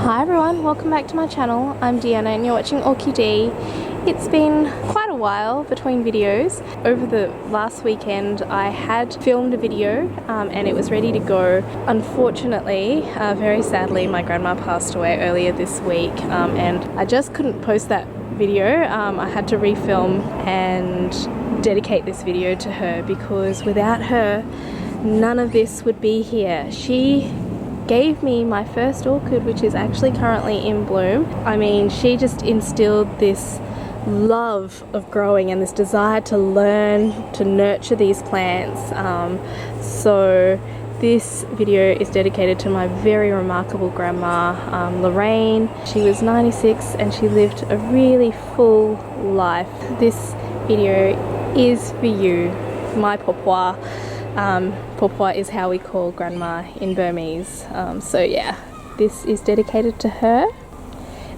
Hi everyone, welcome back to my channel. I'm Deanna and you're watching Orchid. It's been quite a while between videos. Over the last weekend I had filmed a video and it was ready to go. Unfortunately, very sadly, my grandma passed away earlier this week and I just couldn't post that video. I had to refilm and dedicate this video to her because without her, none of this would be here. She gave me my first orchid, which is actually currently in bloom. I mean, she just instilled this love of growing and this desire to learn to nurture these plants. So this video is dedicated to my very remarkable grandma, Lorraine. She was 96 and she lived a really full life. This video is for you, my Phwa. Phwa is how we call grandma in Burmese. So yeah, this is dedicated to her.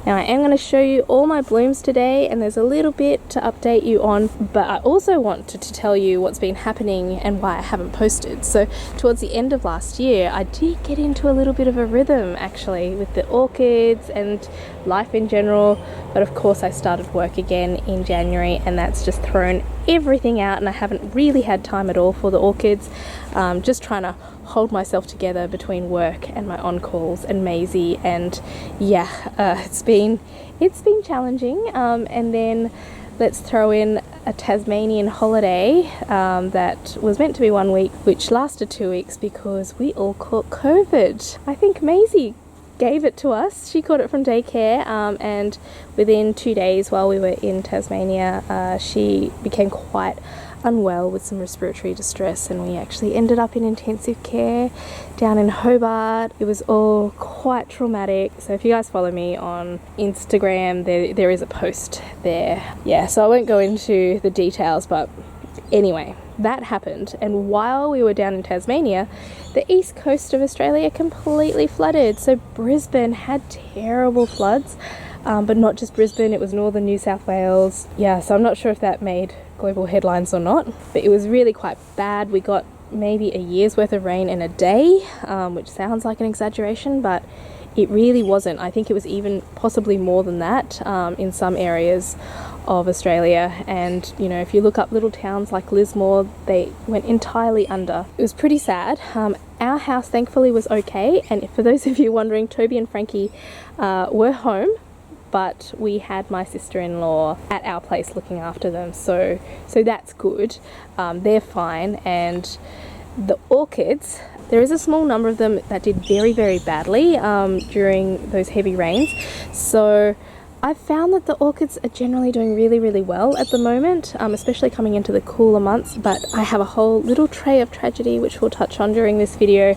Now I am going to show you all my blooms today and there's a little bit to update you on, but I also wanted to tell you what's been happening and why I haven't posted. So towards the end of last year I did get into a little bit of a rhythm actually with the orchids and life in general, but of course I started work again in January and that's just thrown everything out and I haven't really had time at all for the orchids. Just trying to hold myself together between work and my on-calls and Maisie, and yeah, it's been challenging. And then let's throw in a Tasmanian holiday that was meant to be 1 week, which lasted 2 weeks because we all caught COVID. I think Maisie gave it to us. She caught it from daycare, and within 2 days while we were in Tasmania, she became quite unwell with some respiratory distress and we actually ended up in intensive care down in Hobart. It was all quite traumatic. So if you guys follow me on Instagram, there is a post there. Yeah, so I won't go into the details, but anyway, that happened. And while we were down in Tasmania, the east coast of Australia completely flooded. So Brisbane had terrible floods, but not just Brisbane, it was northern New South Wales. Yeah, so I'm not sure if that made global headlines or not, but it was really quite bad. We got maybe a year's worth of rain in a day, which sounds like an exaggeration, but it really wasn't. I think it was even possibly more than that in some areas of Australia. And you know, if you look up little towns like Lismore, they went entirely under. It was pretty sad. Our house thankfully was okay, and for those of you wondering, Toby and Frankie were home, but we had my sister-in-law at our place looking after them, so that's good. They're fine. And the orchids, there is a small number of them that did very, very badly during those heavy rains. So I've found that the orchids are generally doing really, really well at the moment, especially coming into the cooler months. But I have a whole little tray of tragedy which we'll touch on during this video.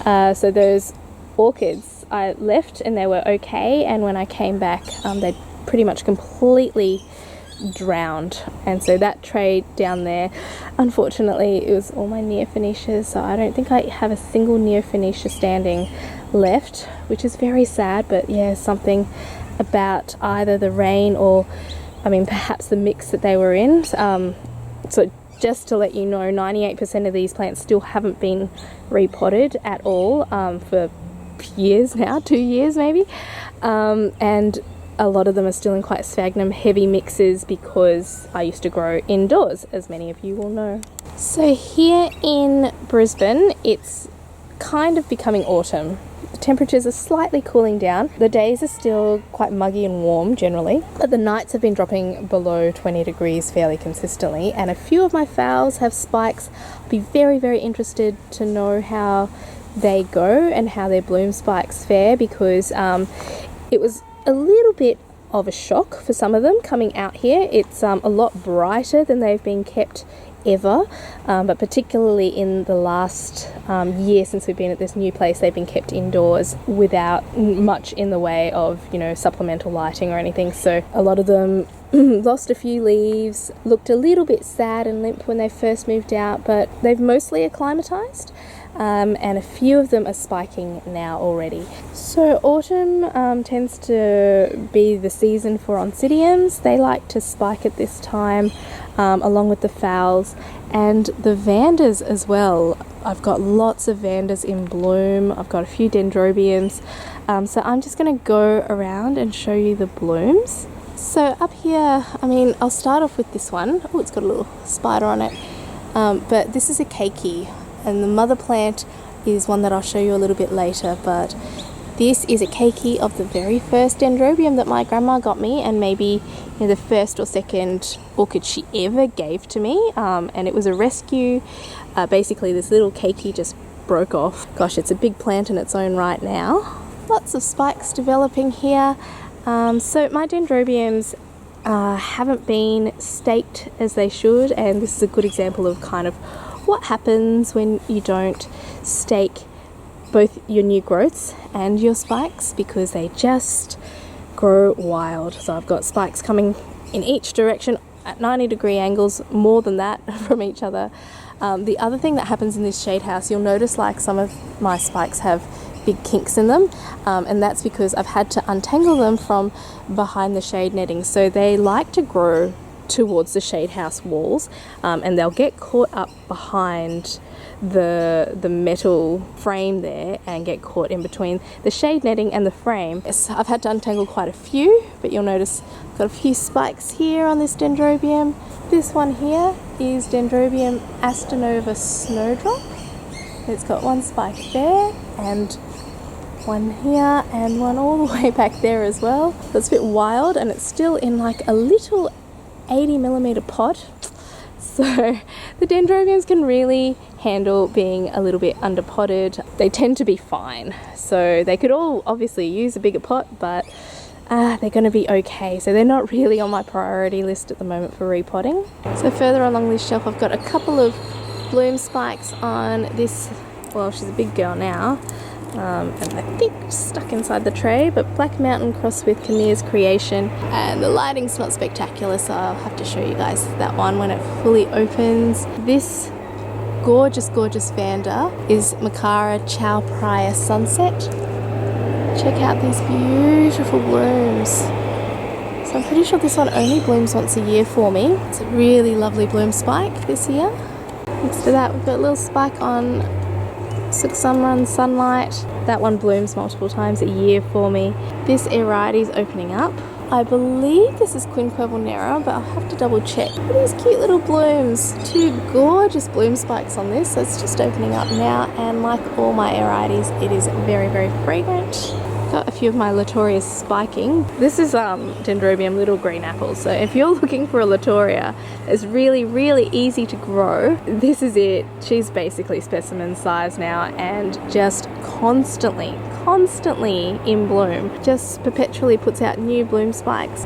So those orchids I left and they were okay, and when I came back they pretty much completely drowned. And so that tray down there, unfortunately it was all my Neophonetia, so I don't think I have a single Neophonetia standing left, which is very sad. But yeah, something about either the rain or I mean perhaps the mix that they were in. So just to let you know, 98% of these plants still haven't been repotted at all for years now, 2 years maybe, and a lot of them are still in quite sphagnum heavy mixes because I used to grow indoors, as many of you will know. So here in Brisbane it's kind of becoming autumn. The temperatures are slightly cooling down. The days are still quite muggy and warm generally, but the nights have been dropping below 20 degrees fairly consistently, and a few of my phals have spikes. I'll be very, very interested to know how they go and how their bloom spikes fare, because it was a little bit of a shock for some of them coming out here. It's a lot brighter than they've been kept ever, but particularly in the last year since we've been at this new place, they've been kept indoors without much in the way of, you know, supplemental lighting or anything. So a lot of them lost a few leaves, looked a little bit sad and limp when they first moved out, but they've mostly acclimatized. And a few of them are spiking now already. So autumn tends to be the season for oncidiums. They like to spike at this time, along with the phals and the Vandas as well. I've got lots of Vandas in bloom. I've got a few dendrobiums. So I'm just going to go around and show you the blooms. So up here, I mean, I'll start off with this one. Oh, it's got a little spider on it. But this is a keiki, and the mother plant is one that I'll show you a little bit later, but this is a keiki of the very first dendrobium that my grandma got me, and maybe the first or second orchid she ever gave to me, and it was a rescue. Basically this little keiki just broke off. Gosh, it's a big plant in its own right now. Lots of spikes developing here. So my dendrobiums haven't been staked as they should, and this is a good example of kind of what happens when you don't stake both your new growths and your spikes, because they just grow wild. So I've got spikes coming in each direction at 90-degree angles, more than that from each other. The other thing that happens in this shade house, you'll notice like some of my spikes have big kinks in them, and that's because I've had to untangle them from behind the shade netting. So they like to grow towards the shade house walls, and they'll get caught up behind the metal frame there and get caught in between the shade netting and the frame. Yes, I've had to untangle quite a few, but you'll notice I've got a few spikes here on this dendrobium. This one here is Dendrobium Astenova Snowdrop. It's got one spike there, and one here, and one all the way back there as well. That's a bit wild, and it's still in like a little 80mm pot. So the dendrobiums can really handle being a little bit underpotted. They tend to be fine. So they could all obviously use a bigger pot, but they're going to be okay. So they're not really on my priority list at the moment for repotting. So further along this shelf, I've got a couple of bloom spikes on this. Well, she's a big girl now. And I think stuck inside the tray, but Black Mountain crossed with Kamir's Creation, and the lighting's not spectacular, so I'll have to show you guys that one when it fully opens. This gorgeous Vanda is Makara Chow Prior Sunset. Check out these beautiful blooms. So I'm pretty sure this one only blooms once a year for me. It's a really lovely bloom spike this year. Next to that, we've got a little spike on Sunrun Sunlight. That one blooms multiple times a year for me. This variety is opening up. I believe this is Quinquevalnera, but I'll have to double check. Look at these cute little blooms. Two gorgeous bloom spikes on this, so it's just opening up now, and like all my varieties, it is very fragrant. Got a few of my Latorias spiking. This is Dendrobium Little Green Apples, so if you're looking for a Latoria it's really easy to grow, this is it. She's basically specimen size now, and just constantly in bloom. Just perpetually puts out new bloom spikes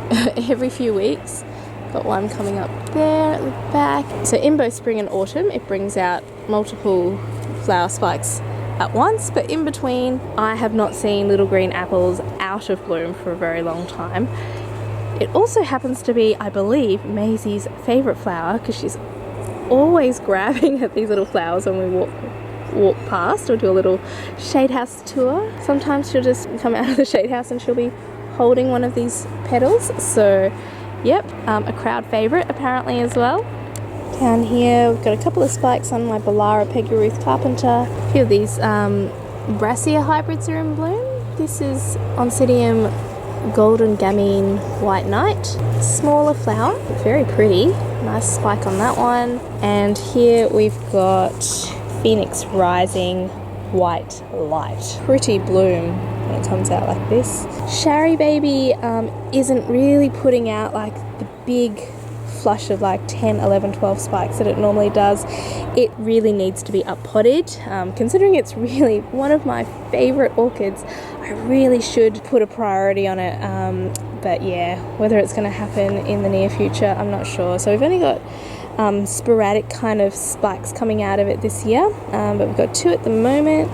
every few weeks. Got one coming up there at the back. So in both spring and autumn it brings out multiple flower spikes at once, but in between I have not seen little green apples out of bloom for a very long time. It also happens to be, I believe, Maisie's favourite flower, because she's always grabbing at these little flowers when we walk past or do a little shade house tour. Sometimes she'll just come out of the shade house and she'll be holding one of these petals. So yep, a crowd favourite apparently as well. Down here we've got a couple of spikes on my Bollara Peggy Ruth Carpenter. A few of these Brassica hybrids are in bloom. This is Oncidium Golden Gamine White Knight. Smaller flower, very pretty. Nice spike on that one. And here we've got Phoenix Rising White Light. Pretty bloom when it comes out like this. Shari Baby isn't really putting out like the big flush of like 10, 11, 12 spikes that it normally does. It really needs to be up potted. Considering it's really one of my favorite orchids, I really should put a priority on it. But yeah, whether it's going to happen in the near future, I'm not sure. So we've only got sporadic kind of spikes coming out of it this year, but we've got two at the moment.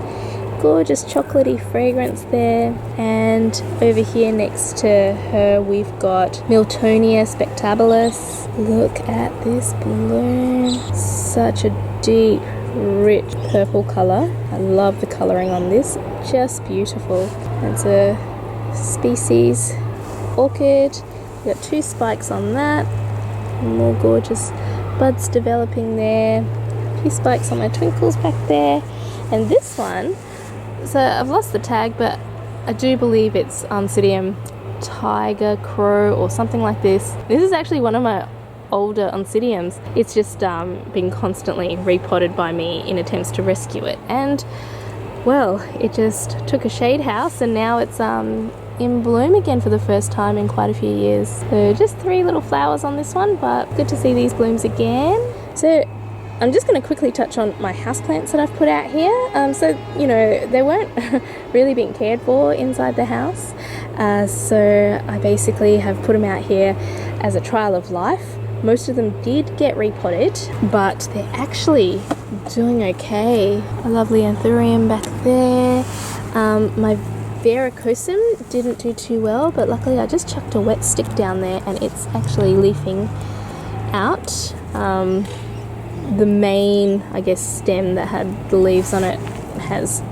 Gorgeous chocolatey fragrance there, and over here next to her we've got Miltonia Spectabilis. Look at this bloom, such a deep rich purple colour. I love the colouring on this, just beautiful. It's a species orchid. We've got two spikes on that, more gorgeous buds developing there, a few spikes on my twinkles back there, and this one, so I've lost the tag, but I do believe it's Oncidium tiger crow or something like this. This is actually one of my older Oncidiums. It's just been constantly repotted by me in attempts to rescue it, and well, it just took a shade house and now it's in bloom again for the first time in quite a few years. So just 3 little flowers on this one, but good to see these blooms again. So I'm just going to quickly touch on my houseplants that I've put out here. So, you know, they weren't really being cared for inside the house. So I basically have put them out here as a trial of life. Most of them did get repotted, but they're actually doing okay. A lovely anthurium back there. My varicosum didn't do too well, but luckily I just chucked a wet stick down there and it's actually leafing out. The main, I guess, stem that had the leaves on it has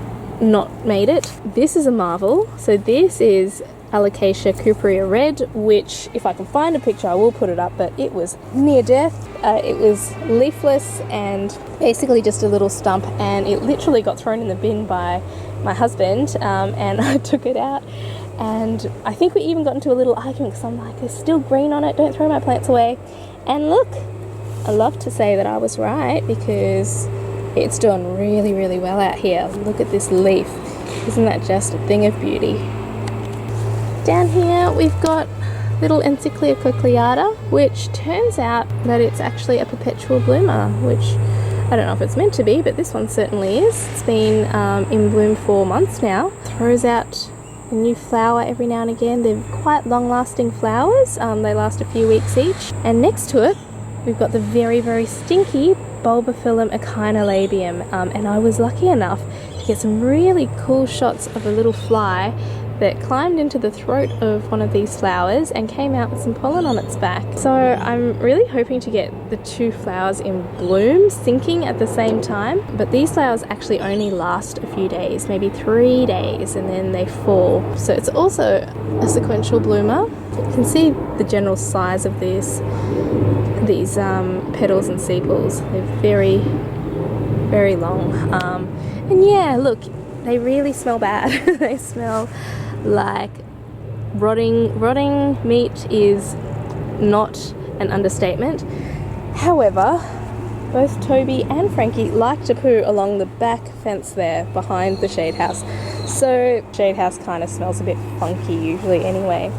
not made it. This is a marvel. So this is Alocasia cuprea red, which if I can find a picture I will put it up, but it was near death. It was leafless and basically just a little stump, and it literally got thrown in the bin by my husband, and I took it out, and I think we even got into a little argument because I'm like, there's still green on it, don't throw my plants away. And look, I love to say that I was right because it's doing really, really well out here. Look at this leaf. Isn't that just a thing of beauty? Down here we've got little Encyclia cochleata, which turns out that it's actually a perpetual bloomer, which I don't know if it's meant to be, but this one certainly is. It's been in bloom for months now. Throws out a new flower every now and again. They're quite long-lasting flowers. They last a few weeks each. And next to it, we've got the very, very stinky Bulbophyllum echinolabium, and I was lucky enough to get some really cool shots of a little fly that climbed into the throat of one of these flowers and came out with some pollen on its back. So I'm really hoping to get the 2 flowers in bloom syncing at the same time, but these flowers actually only last a few days, maybe 3 days, and then they fall. So it's also a sequential bloomer. You can see the general size of these petals and sepals. They're very, very long. And yeah, look, they really smell bad. They smell like rotting meat is not an understatement. However, both Toby and Frankie like to poo along the back fence there behind the shade house. So shade house kind of smells a bit funky usually anyway.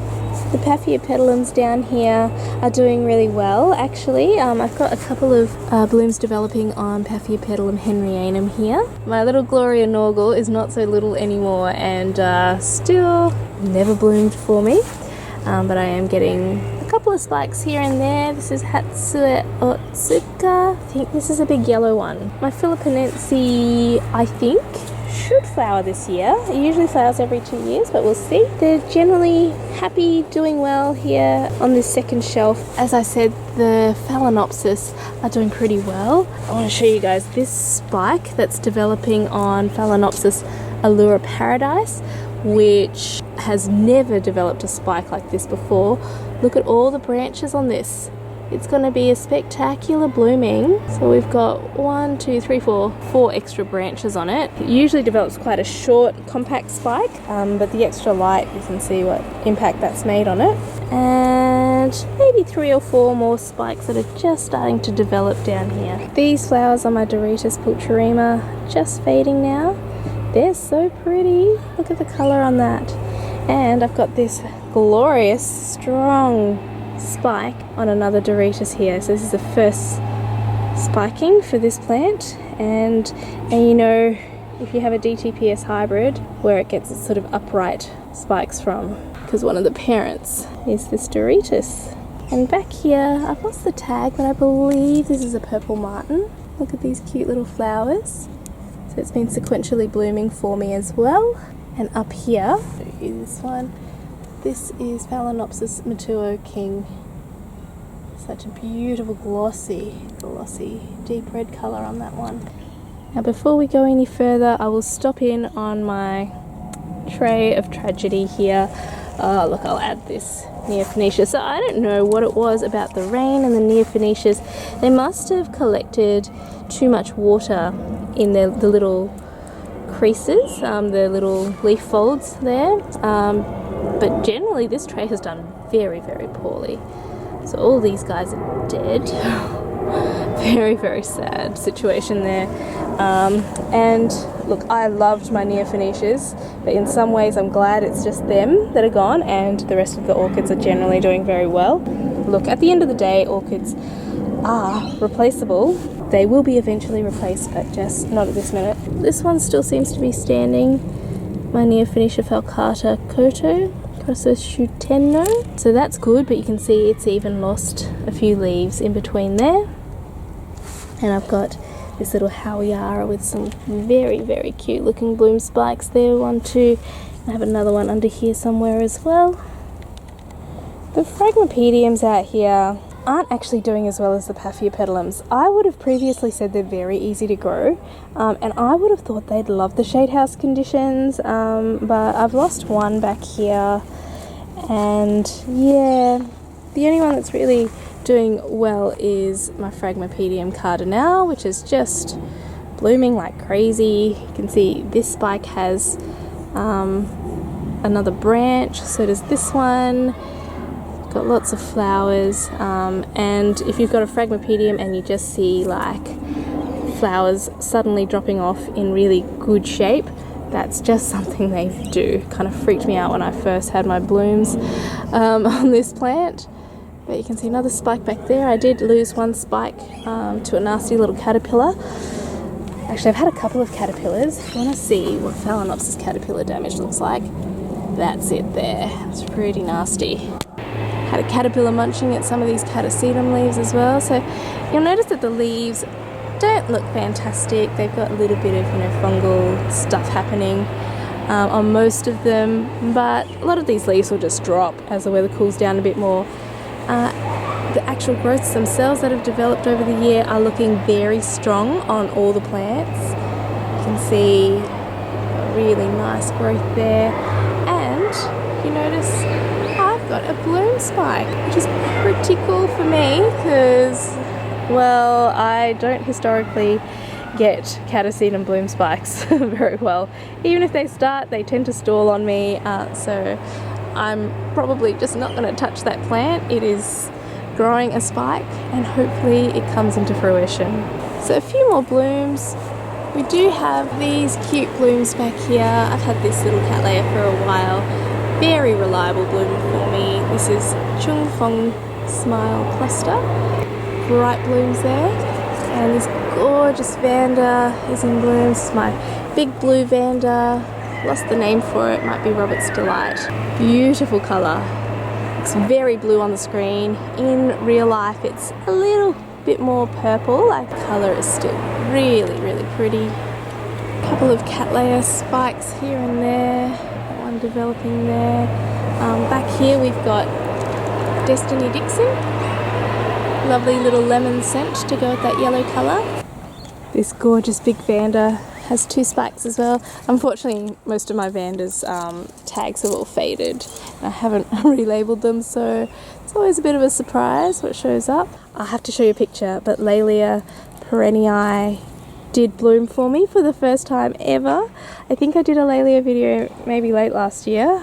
The Paphiopedilums down here are doing really well actually. I've got a couple of blooms developing on Paphiopedilum henryanum here. My little Gloria Norgal is not so little anymore and still never bloomed for me, but I am getting a couple of spikes here and there. This is Hatsue Otsuka. I think this is a big yellow one. My Philippinense, I think, should flower this year. It usually flowers every 2 years, but we'll see. They're generally happy, doing well here on this second shelf. As I said, the Phalaenopsis are doing pretty well. I want to show you guys this spike that's developing on Phalaenopsis allura paradise, which has never developed a spike like this before. Look at all the branches on this. It's going to be a spectacular blooming. So we've got 4 extra branches on it. It usually develops quite a short, compact spike, but the extra light, you can see what impact that's made on it. And maybe 3 or 4 more spikes that are just starting to develop down here. These flowers on my Doritas pulcherrima just fading now. They're so pretty. Look at the colour on that. And I've got this glorious, strong spike on another Doritas here. So this is the first spiking for this plant, and you know, if you have a DTPS hybrid, where it gets its sort of upright spikes from, because one of the parents is this Doritas. And back here, I've lost the tag, but I believe this is a purple martin. Look at these cute little flowers. So it's been sequentially blooming for me as well. And up here, I'll show you this one. This is Phalaenopsis Matuo King. Such a beautiful glossy deep red colour on that one. Now before we go any further, I will stop in on my tray of tragedy here. Oh look, I'll add this Neophonetia. So I don't know what it was about the rain and the Neophonetas. They must have collected too much water in the little creases, the little leaf folds there, but generally this tray has done very, very poorly. So all these guys are dead. Very, very sad situation there. And look, I loved my Neophonetes, but in some ways I'm glad it's just them that are gone and the rest of the orchids are generally doing very well. Look, at the end of the day, orchids are replaceable. They will be eventually replaced, but just not at this minute. This one still seems to be standing. My Neophonetia falcata Koto, Crossoshuteno. So that's good, but you can see it's even lost a few leaves in between there. And I've got this little Hawiara with some very, very cute looking bloom spikes there. 1, 2. I have another one under here somewhere as well. The Phragmipediums out here aren't actually doing as well as the Paphiopedilums. I would have previously said they're very easy to grow, and I would have thought they'd love the shade house conditions, but I've lost one back here, and yeah, the only one that's really doing well is my Phragmipedium cardinal, which is just blooming like crazy. You can see this spike has another branch, so does this one. Got lots of flowers, and if you've got a Phragmipedium and you just see like flowers suddenly dropping off in really good shape, that's just something they do. Kind of freaked me out when I first had my blooms on this plant. But you can see another spike back there. I did lose one spike to a nasty little caterpillar. Actually, I've had a couple of caterpillars. If you want to see what Phalaenopsis caterpillar damage looks like, that's it there. It's pretty nasty. Had a caterpillar munching at some of these catasetum leaves as well. So you'll notice that the leaves don't look fantastic. They've got a little bit of, fungal stuff happening on most of them, but a lot of these leaves will just drop as the weather cools down a bit more. The actual growths themselves that have developed over the year are looking very strong on all the plants. You can see a really nice growth there, and you notice I've got a bloom spike, which is pretty cool for me because, well, I don't historically get catasetum bloom spikes very well. Even if they start, they tend to stall on me, so I'm probably just not going to touch that plant. It is growing a spike and hopefully it comes into fruition. So a few more blooms. We do have these cute blooms back here. I've had this little Cattleya for a while. Very reliable bloomer for me. This is Chung Fong Smile Cluster. Bright blooms there. And this gorgeous Vanda is in bloom. This is my big blue Vanda. Lost the name for it, might be Robert's Delight. Beautiful colour. Looks very blue on the screen. In real life it's a little bit more purple. Like the colour is still really, really pretty. A couple of Cattleya spikes here and there. That one developing there. Back here we've got Destiny Dixon. Lovely little lemon scent to go with that yellow colour. This gorgeous big Vanda has 2 spikes as well. Unfortunately, most of my Vandas tags have all faded. I haven't relabeled them, so it's always a bit of a surprise what shows up. I'll have to show you a picture, but Laelia perennii did bloom for me for the first time ever. I think I did a Laelia video maybe late last year,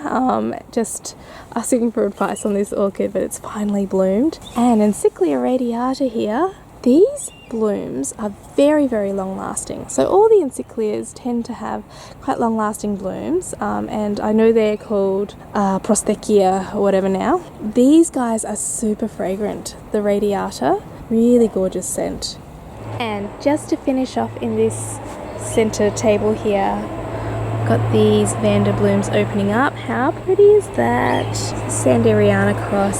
just asking for advice on this orchid, but it's finally bloomed. And Encyclia radiata here, these blooms are very, very long lasting. So all the encyclias tend to have quite long lasting blooms, and I know they're called Prosthecia or whatever now. These guys are super fragrant. The radiata, really gorgeous scent. And just to finish off in this center table here, got these Vanda blooms opening up. How pretty is that? Sanderiana cross,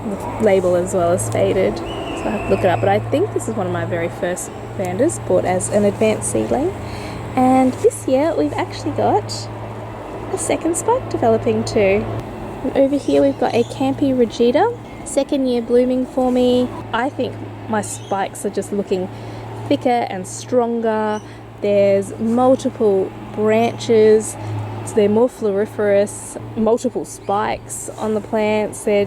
the label as well as faded. I have to look it up, but I think this is one of my very first Vandas, bought as an advanced seedling. And this year we've actually got a second spike developing too. And over here we've got a Campi rigida, 2nd year blooming for me. I think my spikes are just looking thicker and stronger. There's multiple branches, so they're more floriferous, multiple spikes on the plants. So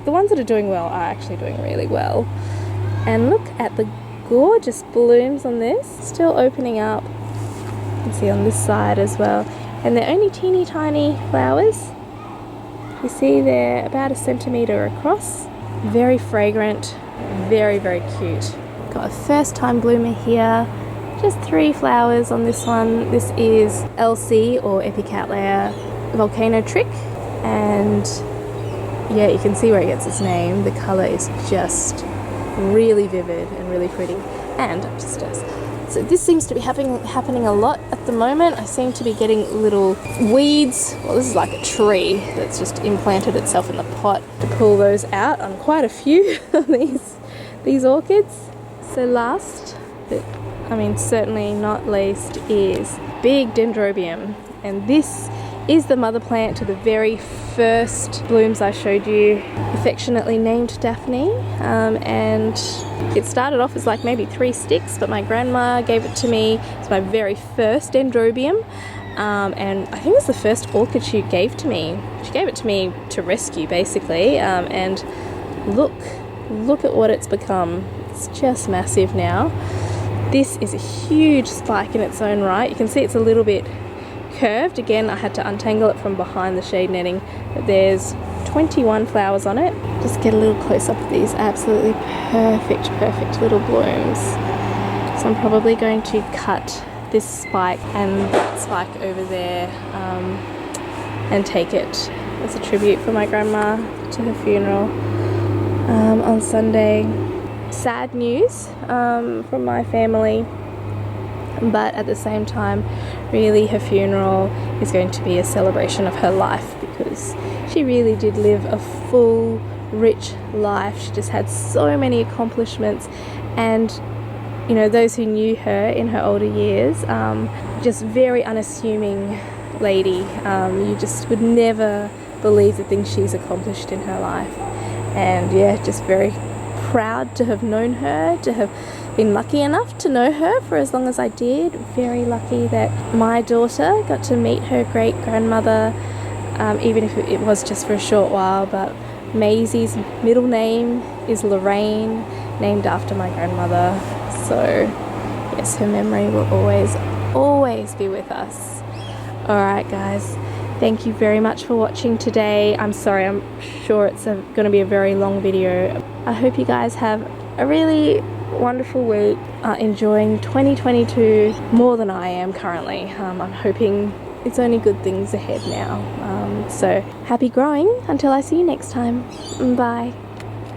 the ones that are doing well are actually doing really well. And look at the gorgeous blooms on this, still opening up. You can see on this side as well. And they're only teeny tiny flowers. You see they're about 1 centimetre across. Very fragrant, very, very cute. Got a first time bloomer here. Just 3 flowers on this one. This is LC or Epicattleya volcano trick. And yeah, you can see where it gets its name. The colour is just really vivid and really pretty. And upstairs. So this seems to be happening a lot at the moment. I seem to be getting little weeds. Well, this is like a tree that's just implanted itself in the pot. To pull those out on quite a few of these orchids. So last, but I mean certainly not least, is big dendrobium. And this is the mother plant to the very first blooms I showed you, affectionately named Daphne. And it started off as like maybe 3 sticks, but my grandma gave it to me. It's my very first dendrobium. And I think it was the first orchid she gave to me. She gave it to me to rescue, basically. And look at what it's become. It's just massive now. This is a huge spike in its own right. You can see it's a little bit curved. Again, I had to untangle it from behind the shade netting, but there's 21 flowers on it. Just get a little close up of these absolutely perfect little blooms. So I'm probably going to cut this spike and that spike over there and take it as a tribute for my grandma to her funeral on Sunday. Sad news from my family, but at the same time, really her funeral is going to be a celebration of her life, because she really did live a full, rich life. She just had so many accomplishments, and you know, those who knew her in her older years, just very unassuming lady. You just would never believe the things she's accomplished in her life. And yeah, just very proud to have known her, to have been lucky enough to know her for as long as I did. Very lucky that my daughter got to meet her great grandmother, even if it was just for a short while. But Maisie's middle name is Lorraine, named after my grandmother. So yes, her memory will always be with us. Alright guys, thank you very much for watching today. I'm sorry, I'm sure it's going to be a very long video. I hope you guys have a really wonderful week, enjoying 2022 more than I am currently. I'm hoping it's only good things ahead now. So happy growing until I see you next time. Bye.